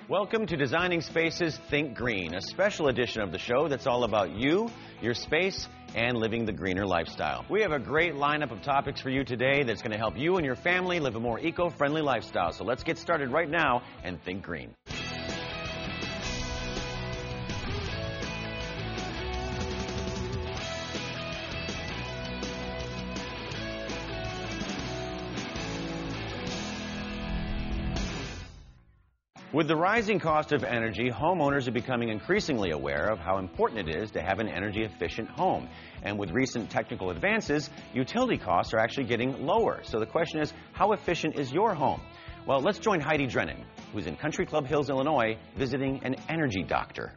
Welcome to Designing Spaces Think Green, a special edition of the show that's all about you, your space, and living the greener lifestyle. We have a great lineup of topics for you today that's going to help you and your family live a more eco-friendly lifestyle. So let's get started right now and think green. With the rising cost of energy, homeowners are becoming increasingly aware of how important it is to have an energy-efficient home. And with recent technical advances, utility costs are actually getting lower. So the question is, how efficient is your home? Well, let's join Heidi Drennan, who's in Country Club Hills, Illinois, visiting an energy doctor.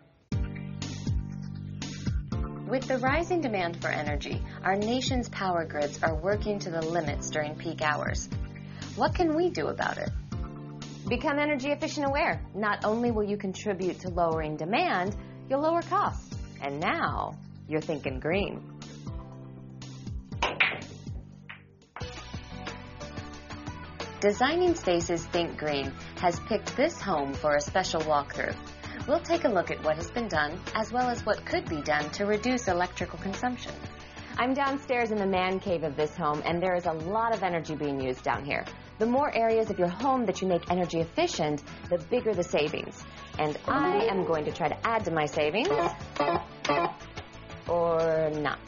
With the rising demand for energy, our nation's power grids are working to the limits during peak hours. What can we do about it? Become energy efficient aware. Not only will you contribute to lowering demand, you'll lower costs. And now, you're thinking green. Designing Spaces Think Green has picked this home for a special walkthrough. We'll take a look at what has been done, as well as what could be done to reduce electrical consumption. I'm downstairs in the man cave of this home, and there is a lot of energy being used down here. The more areas of your home that you make energy efficient, the bigger the savings. And I am going to try to add to my savings, or not.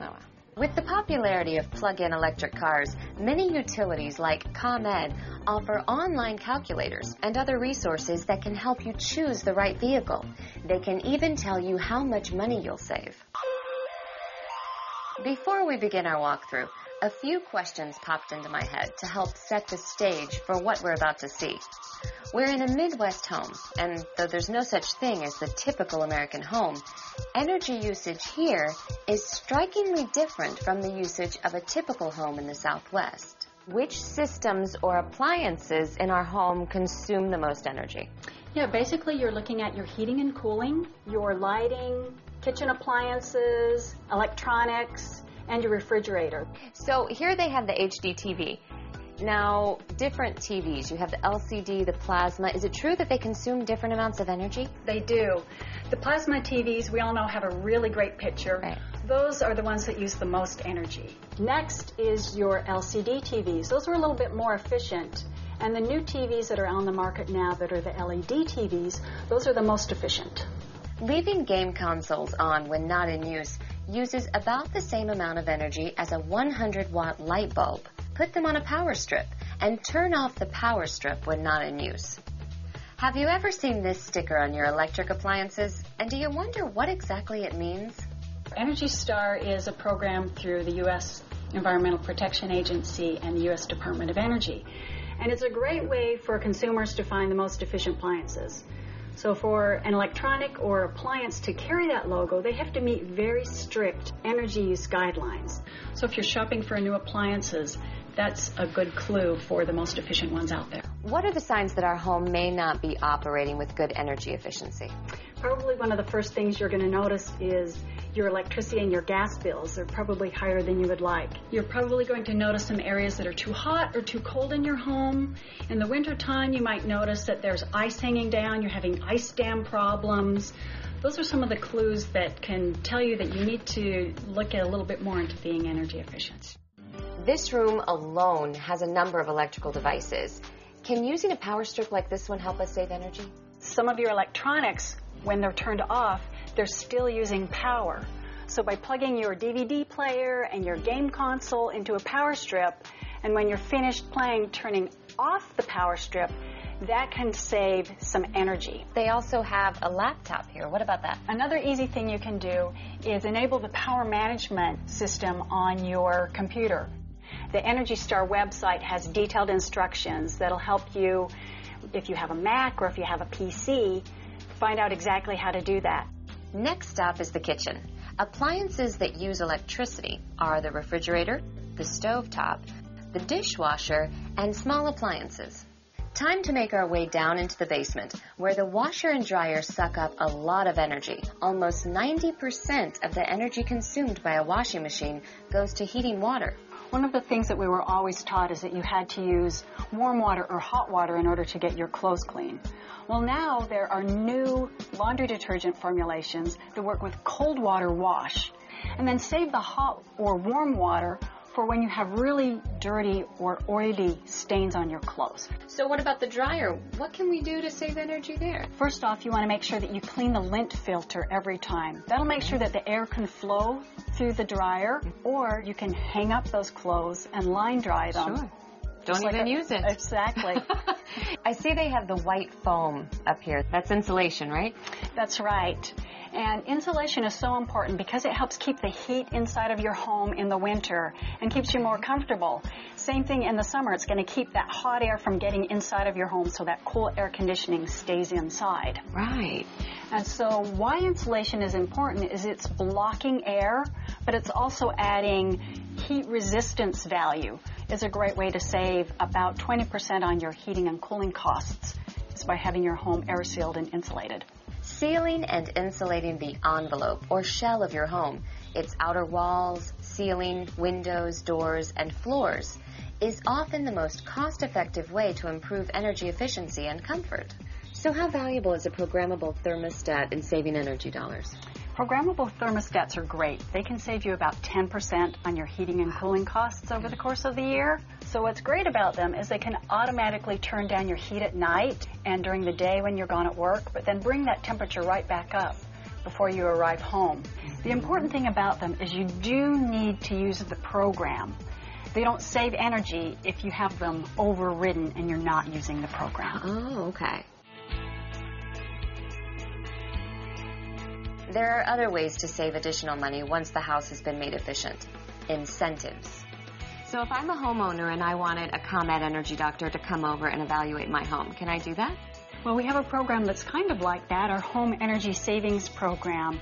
Oh well. With the popularity of plug-in electric cars, many utilities like ComEd offer online calculators and other resources that can help you choose the right vehicle. They can even tell you how much money you'll save. Before we begin our walkthrough, a few questions popped into my head to help set the stage for what we're about to see. We're in a Midwest home, and though there's no such thing as the typical American home, energy usage here is strikingly different from the usage of a typical home in the Southwest. Which systems or appliances in our home consume the most energy? Yeah, basically you're looking at your heating and cooling, your lighting, kitchen appliances, electronics, and your refrigerator. So here they have the HD TV. Now, different TVs, you have the LCD, the plasma. Is it true that they consume different amounts of energy? They do. The plasma TVs, we all know, have a really great picture. Right. Those are the ones that use the most energy. Next is your LCD TVs. Those are a little bit more efficient. And the new TVs that are on the market now that are the LED TVs, those are the most efficient. Leaving game consoles on when not in use uses about the same amount of energy as a 100-watt light bulb. Put them on a power strip and turn off the power strip when not in use. Have you ever seen this sticker on your electric appliances? And do you wonder what exactly it means? Energy Star is a program through the U.S. Environmental Protection Agency and the U.S. Department of Energy. And it's a great way for consumers to find the most efficient appliances. So for an electronic or appliance to carry that logo, they have to meet very strict energy use guidelines. So if you're shopping for new appliances, that's a good clue for the most efficient ones out there. What are the signs that our home may not be operating with good energy efficiency? Probably one of the first things you're going to notice is your electricity and your gas bills are probably higher than you would like. You're probably going to notice some areas that are too hot or too cold in your home. In the wintertime, you might notice that there's ice hanging down, you're having ice dam problems. Those are some of the clues that can tell you that you need to look at a little bit more into being energy efficient. This room alone has a number of electrical devices. Can using a power strip like this one help us save energy? Some of your electronics, when they're turned off, they're still using power. So by plugging your DVD player and your game console into a power strip, and when you're finished playing, turning off the power strip, that can save some energy. They also have a laptop here. What about that? Another easy thing you can do is enable the power management system on your computer. The Energy Star website has detailed instructions that'll help you, if you have a Mac or if you have a PC, find out exactly how to do that. Next stop is the kitchen. Appliances that use electricity are the refrigerator, the stovetop, the dishwasher, and small appliances. Time to make our way down into the basement, where the washer and dryer suck up a lot of energy. Almost 90% of the energy consumed by a washing machine goes to heating water. One of the things that we were always taught is that you had to use warm water or hot water in order to get your clothes clean. Well, now there are new laundry detergent formulations that work with cold water wash, and then save the hot or warm water for when you have really dirty or oily stains on your clothes. So what about the dryer? What can we do to save energy there? First off, you want to make sure that you clean the lint filter every time. That'll make sure that the air can flow through the dryer, or you can hang up those clothes and line dry them. Sure. Don't even use it. Exactly. I see they have the white foam up here. That's insulation, right? That's right. And insulation is so important because it helps keep the heat inside of your home in the winter and keeps you more comfortable. Same thing in the summer. It's going to keep that hot air from getting inside of your home so that cool air conditioning stays inside. Right. And so why insulation is important is it's blocking air, but it's also adding heat resistance value. It's a great way to save about 20% on your heating and cooling costs is by having your home air sealed and insulated. Sealing and insulating the envelope or shell of your home, its outer walls, ceiling, windows, doors, and floors, is often the most cost-effective way to improve energy efficiency and comfort. So how valuable is a programmable thermostat in saving energy dollars? Programmable thermostats are great. They can save you about 10% on your heating and cooling costs over the course of the year. So what's great about them is they can automatically turn down your heat at night and during the day when you're gone at work, but then bring that temperature right back up before you arrive home. The important thing about them is you do need to use the program. They don't save energy if you have them overridden and you're not using the program. Oh, okay. There are other ways to save additional money once the house has been made efficient. Incentives. So if I'm a homeowner and I wanted a ComEd Energy Doctor to come over and evaluate my home, can I do that? Well, we have a program that's kind of like that, our Home Energy Savings Program.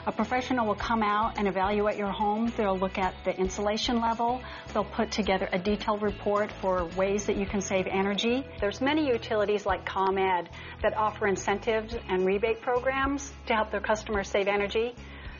A professional will come out and evaluate your home. They'll look at the insulation level. They'll put together a detailed report for ways that you can save energy. There's many utilities like ComEd that offer incentives and rebate programs to help their customers save energy.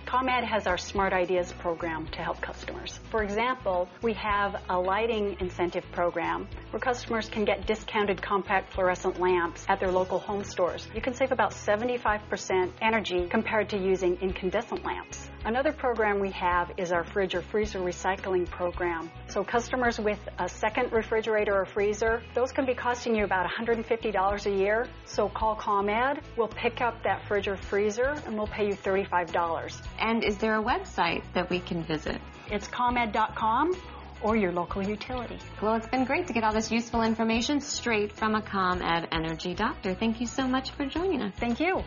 ComEd has our Smart Ideas program to help customers. For example, we have a lighting incentive program where customers can get discounted compact fluorescent lamps at their local home stores. You can save about 75% energy compared to using incandescent lamps. Another program we have is our fridge or freezer recycling program. So customers with a second refrigerator or freezer, those can be costing you about $150 a year. So call ComEd, we'll pick up that fridge or freezer, and we'll pay you $35. And is there a website that we can visit? It's ComEd.com or your local utility. Well, it's been great to get all this useful information straight from a ComEd Energy Doctor. Thank you so much for joining us. Thank you.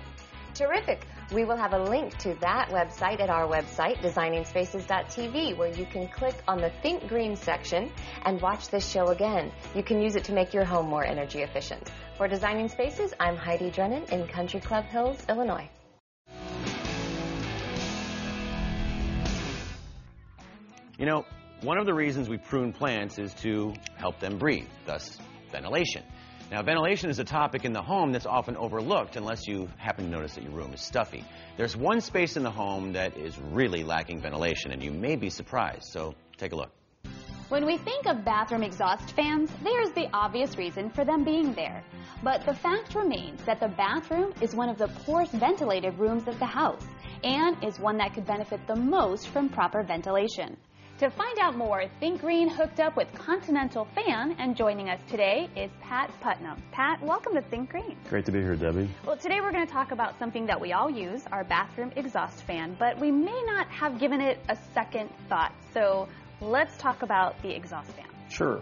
Terrific. We will have a link to that website at our website, designingspaces.tv, where you can click on the Think Green section and watch this show again. You can use it to make your home more energy efficient. For Designing Spaces, I'm Heidi Drennan in Country Club Hills, Illinois. You know, one of the reasons we prune plants is to help them breathe, thus ventilation. Now, ventilation is a topic in the home that's often overlooked unless you happen to notice that your room is stuffy. There's one space in the home that is really lacking ventilation, and you may be surprised, so take a look. When we think of bathroom exhaust fans, there's the obvious reason for them being there. But the fact remains that the bathroom is one of the poorest ventilated rooms of the house, and is one that could benefit the most from proper ventilation. To find out more, Think Green hooked up with Continental Fan, and joining us today is Pat Putnam. Pat, welcome to Think Green. Great to be here, Debbie. Well, today we're going to talk about something that we all use, our bathroom exhaust fan, but we may not have given it a second thought. So let's talk about the exhaust fan. Sure.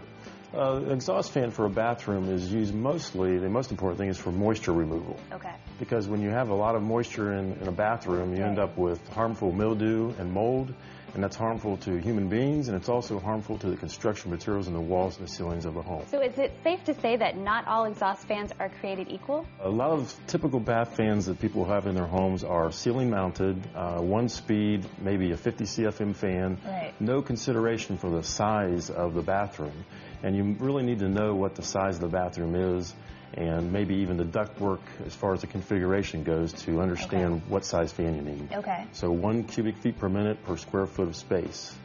Exhaust fan for a bathroom is used mostly, the most important thing is for moisture removal. Okay. Because when you have a lot of moisture in a bathroom, you end up with harmful mildew and mold, and that's harmful to human beings, and it's also harmful to the construction materials in the walls and the ceilings of a home. So is it safe to say that not all exhaust fans are created equal? A lot of typical bath fans that people have in their homes are ceiling mounted, one speed, maybe a 50 CFM fan, Right. No consideration for the size of the bathroom. And you really need to know what the size of the bathroom is, and maybe even the ductwork as far as the configuration goes to understand what size fan you need. Okay. So 1 cubic feet per minute per square foot of space.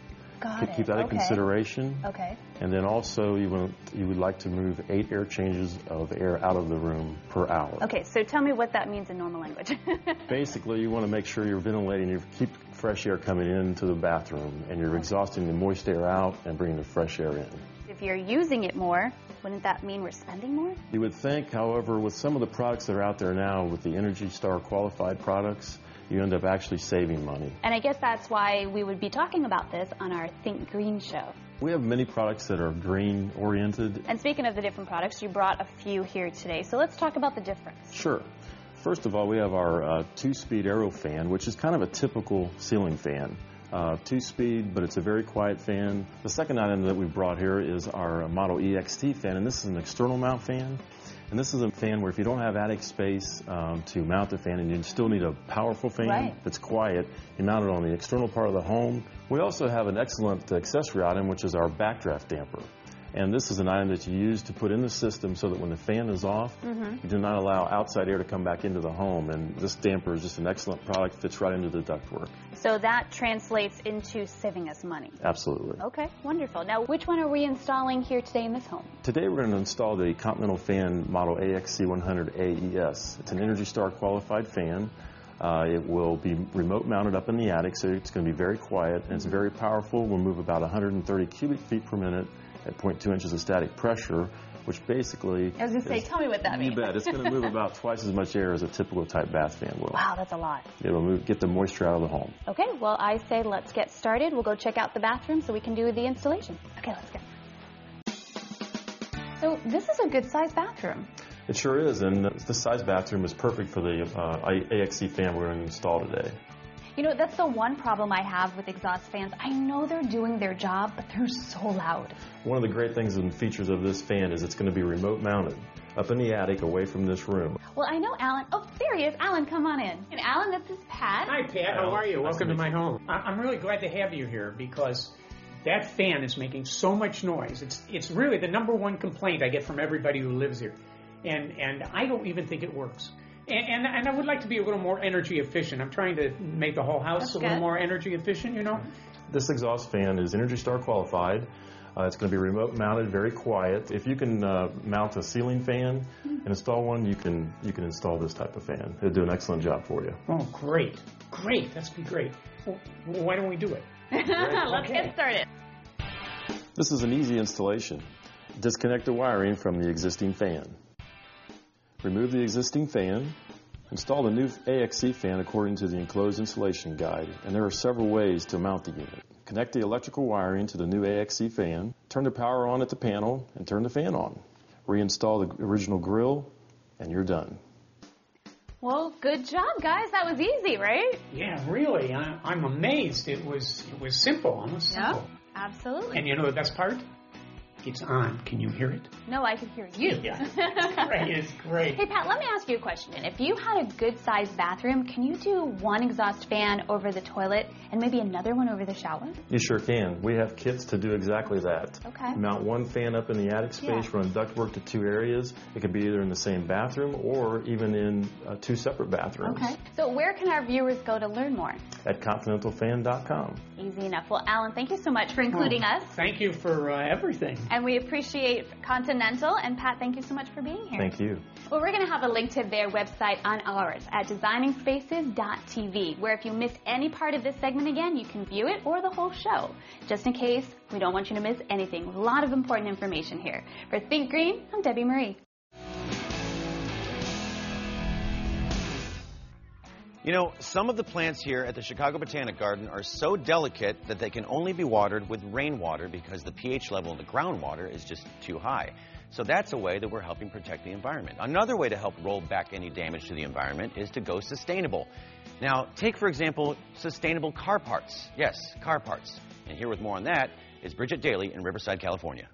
Keep that in consideration. Okay. And then also you would like to move 8 air changes of air out of the room per hour. Okay, so tell me what that means in normal language. Basically, you want to make sure you're ventilating, you keep fresh air coming into the bathroom, and you're exhausting the moist air out and bringing the fresh air in. If you're using it more, wouldn't that mean we're spending more? You would think, however, with some of the products that are out there now, with the Energy Star qualified products, you end up actually saving money. And I guess that's why we would be talking about this on our Think Green show. We have many products that are green oriented. And speaking of the different products, you brought a few here today, so let's talk about the difference. Sure. First of all, we have our 2-speed aero fan, which is kind of a typical ceiling fan. 2-speed, but it's a very quiet fan. The second item that we brought here is our Model EXT fan, and this is an external mount fan. And this is a fan where if you don't have attic space to mount the fan and you still need a powerful fan that's quiet, you mount it on the external part of the home. We also have an excellent accessory item, which is our backdraft damper. And this is an item that you use to put in the system so that when the fan is off, you do not allow outside air to come back into the home. And this damper is just an excellent product, fits right into the ductwork. So that translates into saving us money. Absolutely. Okay, wonderful. Now, which one are we installing here today in this home? Today we're going to install the Continental Fan Model AXC100 AES. It's an Energy Star qualified fan. It will be remote mounted up in the attic, so it's going to be very quiet, and it's very powerful. We'll move about 130 cubic feet per minute at 0.2 inches of static pressure, which basically... I was going to say, tell me what that means. You bet. It's going to move about twice as much air as a typical type bath fan will. Wow, that's a lot. It'll get the moisture out of the home. Okay, well, I say let's get started. We'll go check out the bathroom so we can do the installation. Okay, let's go. So this is a good-sized bathroom. It sure is, and this size bathroom is perfect for the AXC fan we're going to install today. You know, that's the one problem I have with exhaust fans. I know they're doing their job, but they're so loud. One of the great things and features of this fan is it's going to be remote mounted up in the attic away from this room. Well, I know Alan. Oh, there he is. Alan, come on in. And Alan, this is Pat. Hi, Pat. How are you? Welcome to my home. I'm really glad to have you here because that fan is making so much noise. It's really the #1 complaint I get from everybody who lives here. And I don't even think it works. And I would like to be a little more energy efficient. I'm trying to make the whole house a little more energy efficient, you know. This exhaust fan is Energy Star qualified. It's going to be remote mounted, very quiet. If you can mount a ceiling fan and install one, you can install this type of fan. It'll do an excellent job for you. Oh, great. Great. That's be great. Well, why don't we do it? Let's get started. This is an easy installation. Disconnect the wiring from the existing fan. Remove the existing fan. Install the new AXC fan according to the enclosed installation guide, and there are several ways to mount the unit. Connect the electrical wiring to the new AXC fan, turn the power on at the panel, and turn the fan on. Reinstall the original grill, and you're done. Well, good job, guys. That was easy, right? Yeah, really. I'm amazed. It was simple, almost simple. Yeah, absolutely. And you know the best part? It's on. Can you hear it? No, I can hear you. Yeah, it's great. It's great. Hey, Pat, let me ask you a question. If you had a good-sized bathroom, can you do one exhaust fan over the toilet and maybe another one over the shower? You sure can. We have kits to do exactly that. Okay. Mount one fan up in the attic space, run ductwork to 2 areas. It could be either in the same bathroom or even in 2 separate bathrooms. Okay. So where can our viewers go to learn more? At continentalfan.com. Easy enough. Well, Alan, thank you so much for including us. Thank you for everything. And we appreciate Continental. And Pat, thank you so much for being here. Thank you. Well, we're going to have a link to their website on ours at designingspaces.tv, where if you miss any part of this segment again, you can view it or the whole show. Just in case, we don't want you to miss anything. A lot of important information here. For Think Green, I'm Debbie Marie. You know, some of the plants here at the Chicago Botanic Garden are so delicate that they can only be watered with rainwater because the pH level in the groundwater is just too high. So that's a way that we're helping protect the environment. Another way to help roll back any damage to the environment is to go sustainable. Now, take, for example, sustainable car parts. Yes, car parts. And here with more on that is Bridget Daly in Riverside, California.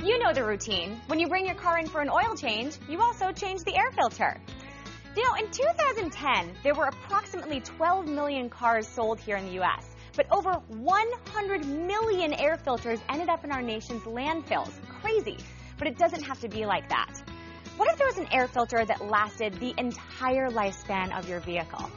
You know the routine. When you bring your car in for an oil change, you also change the air filter. You know, in 2010, there were approximately 12 million cars sold here in the U.S., but over 100 million air filters ended up in our nation's landfills. Crazy, but it doesn't have to be like that. What if there was an air filter that lasted the entire lifespan of your vehicle?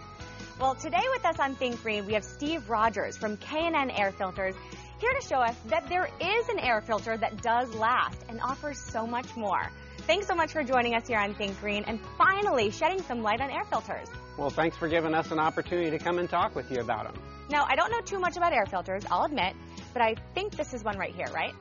Well, today with us on Think Green, we have Steve Rogers from K&N Air Filters here to show us that there is an air filter that does last and offers so much more. Thanks so much for joining us here on Think Green and finally shedding some light on air filters. Well, thanks for giving us an opportunity to come and talk with you about them. Now, I don't know too much about air filters, I'll admit, but I think this is one right here, right?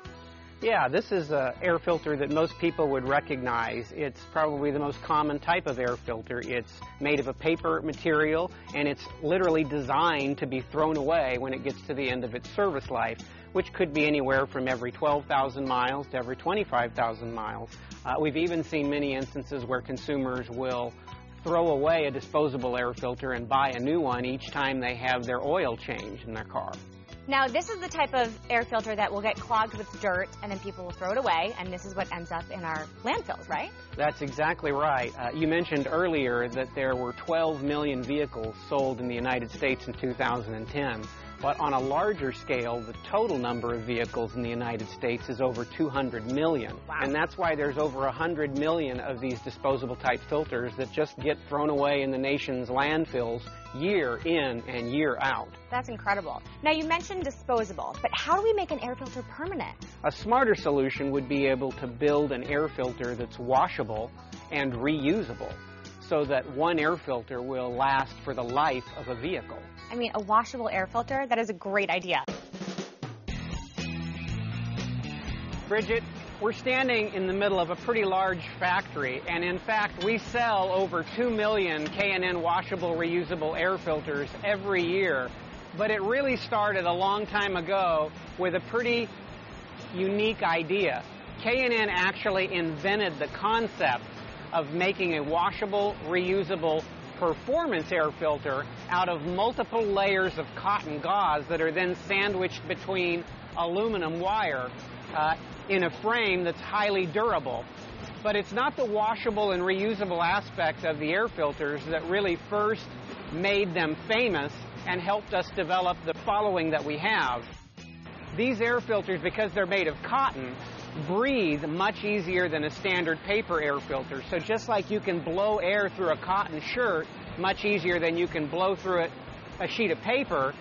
Yeah, this is an air filter that most people would recognize. It's probably the most common type of air filter. It's made of a paper material, and it's literally designed to be thrown away when it gets to the end of its service life, which could be anywhere from every 12,000 miles to every 25,000 miles. We've even seen many instances where consumers will throw away a disposable air filter and buy a new one each time they have their oil changed in their car. Now, this is the type of air filter that will get clogged with dirt and then people will throw it away, and this is what ends up in our landfills, right? That's exactly right. You mentioned earlier that there were 12 million vehicles sold in the United States in 2010. But on a larger scale, the total number of vehicles in the United States is over 200 million. Wow. And that's why there's over 100 million of these disposable type filters that just get thrown away in the nation's landfills year in and year out. That's incredible. Now, you mentioned disposable, but how do we make an air filter permanent? A smarter solution would be able to build an air filter that's washable and reusable, so that one air filter will last for the life of a vehicle. I mean, a washable air filter, that is a great idea. Bridget, we're standing in the middle of a pretty large factory, and in fact, we sell over 2 million K&N washable, reusable air filters every year. But it really started a long time ago with a pretty unique idea. K&N actually invented the concept of making a washable, reusable performance air filter out of multiple layers of cotton gauze that are then sandwiched between aluminum wire in a frame that's highly durable. But it's not the washable and reusable aspect of the air filters that really first made them famous and helped us develop the following that we have. These air filters, because they're made of cotton, breathe much easier than a standard paper air filter. So just like you can blow air through a cotton shirt much easier than you can blow through a sheet of paper,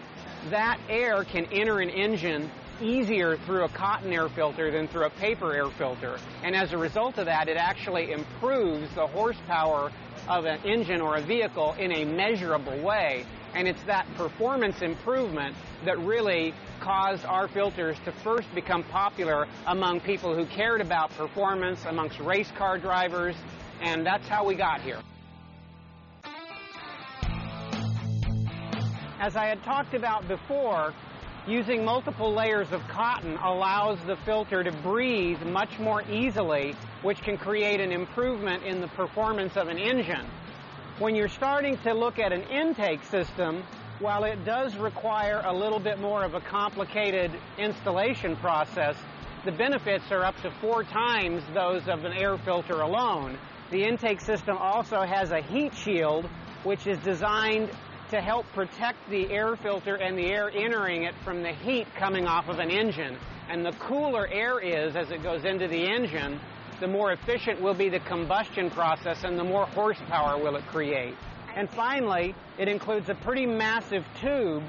that air can enter an engine easier through a cotton air filter than through a paper air filter. And as a result of that, it actually improves the horsepower of an engine or a vehicle in a measurable way. And it's that performance improvement that really caused our filters to first become popular among people who cared about performance, amongst race car drivers, and that's how we got here. As I had talked about before, using multiple layers of cotton allows the filter to breathe much more easily, which can create an improvement in the performance of an engine. When you're starting to look at an intake system, while it does require a little bit more of a complicated installation process, the benefits are up to 4 times those of an air filter alone. The intake system also has a heat shield, which is designed to help protect the air filter and the air entering it from the heat coming off of an engine. And the cooler air is as it goes into the engine, the more efficient will be the combustion process and the more horsepower will it create. And finally, it includes a pretty massive tube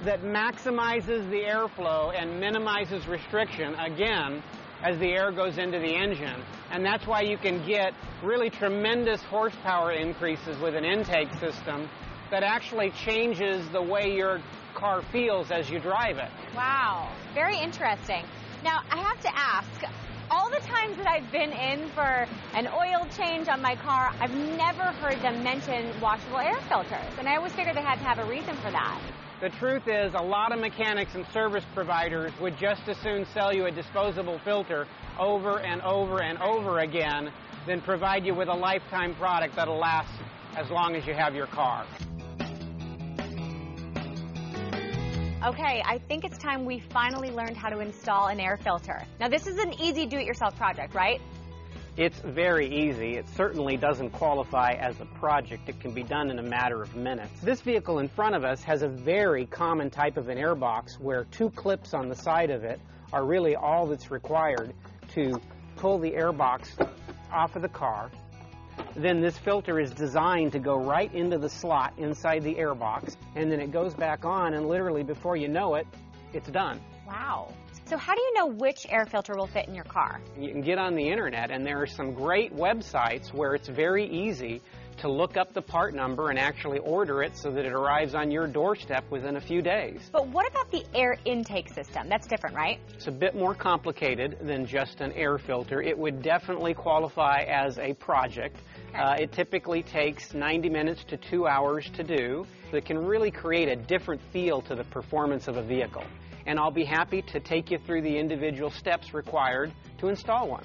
that maximizes the airflow and minimizes restriction, again, as the air goes into the engine. And that's why you can get really tremendous horsepower increases with an intake system that actually changes the way your car feels as you drive it. Wow, very interesting. Now, I have to ask, all the times that I've been in for an oil change on my car, I've never heard them mention washable air filters, and I always figured they had to have a reason for that. The truth is, a lot of mechanics and service providers would just as soon sell you a disposable filter over and over and over again than provide you with a lifetime product that'll last as long as you have your car. Okay, I think it's time we finally learned how to install an air filter. Now, this is an easy do-it-yourself project, right? It's very easy. It certainly doesn't qualify as a project. It can be done in a matter of minutes. This vehicle in front of us has a very common type of an air box where 2 clips on the side of it are really all that's required to pull the air box off of the car. then this filter is designed to go right into the slot inside the air box, and then it goes back on, and literally before you know it, it's done. Wow. So how do you know which air filter will fit in your car? You can get on the internet, and there are some great websites where it's very easy to look up the part number and actually order it so that it arrives on your doorstep within a few days. But what about the air intake system? That's different, right? It's a bit more complicated than just an air filter. It would definitely qualify as a project. It typically takes 90 minutes to 2 hours to do. It can really create a different feel to the performance of a vehicle. And I'll be happy to take you through the individual steps required to install one.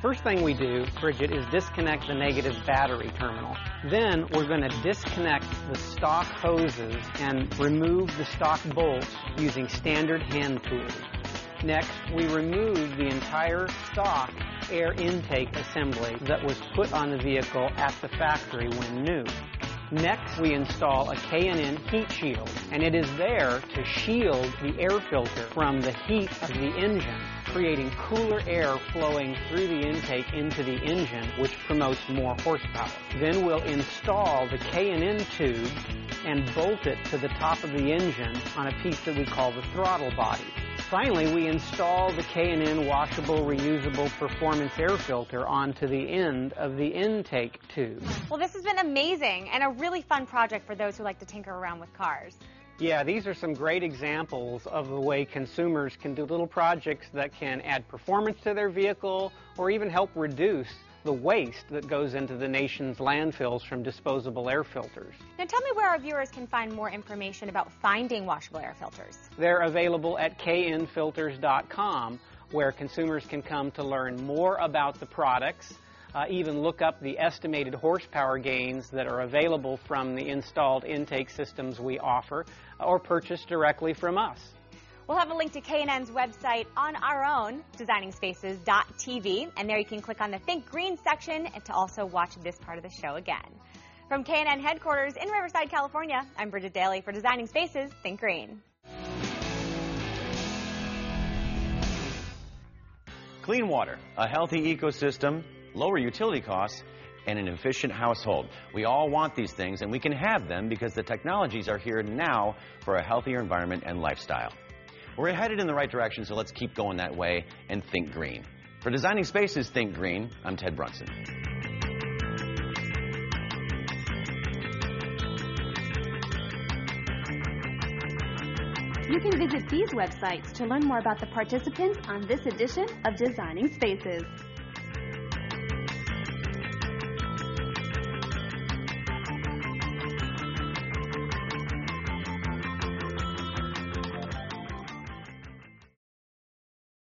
First thing we do, Bridget, is disconnect the negative battery terminal. Then we're going to disconnect the stock hoses and remove the stock bolts using standard hand tools. Next, we remove the entire stock air intake assembly that was put on the vehicle at the factory when new. Next, we install a K&N heat shield, and it is there to shield the air filter from the heat of the engine, creating cooler air flowing through the intake into the engine, which promotes more horsepower. Then we'll install the K&N tube and bolt it to the top of the engine on a piece that we call the throttle body. Finally, we install the K&N washable, reusable performance air filter onto the end of the intake tube. Well, this has been amazing and a really fun project for those who like to tinker around with cars. Yeah, these are some great examples of the way consumers can do little projects that can add performance to their vehicle or even help reduce the waste that goes into the nation's landfills from disposable air filters. Now tell me where our viewers can find more information about finding washable air filters. They're available at knfilters.com, where consumers can come to learn more about the products, even look up the estimated horsepower gains that are available from the installed intake systems we offer, or purchase directly from us. We'll have a link to K&N's website on our own, designingspaces.tv, and there you can click on the Think Green section and to also watch this part of the show again. From K&N headquarters in Riverside, California, I'm Bridget Daly for Designing Spaces, Think Green. Clean water, a healthy ecosystem, lower utility costs, and an efficient household. We all want these things, and we can have them because the technologies are here now for a healthier environment and lifestyle. We're headed in the right direction, so let's keep going that way and think green. For Designing Spaces, Think Green, I'm Ted Brunson. You can visit these websites to learn more about the participants on this edition of Designing Spaces.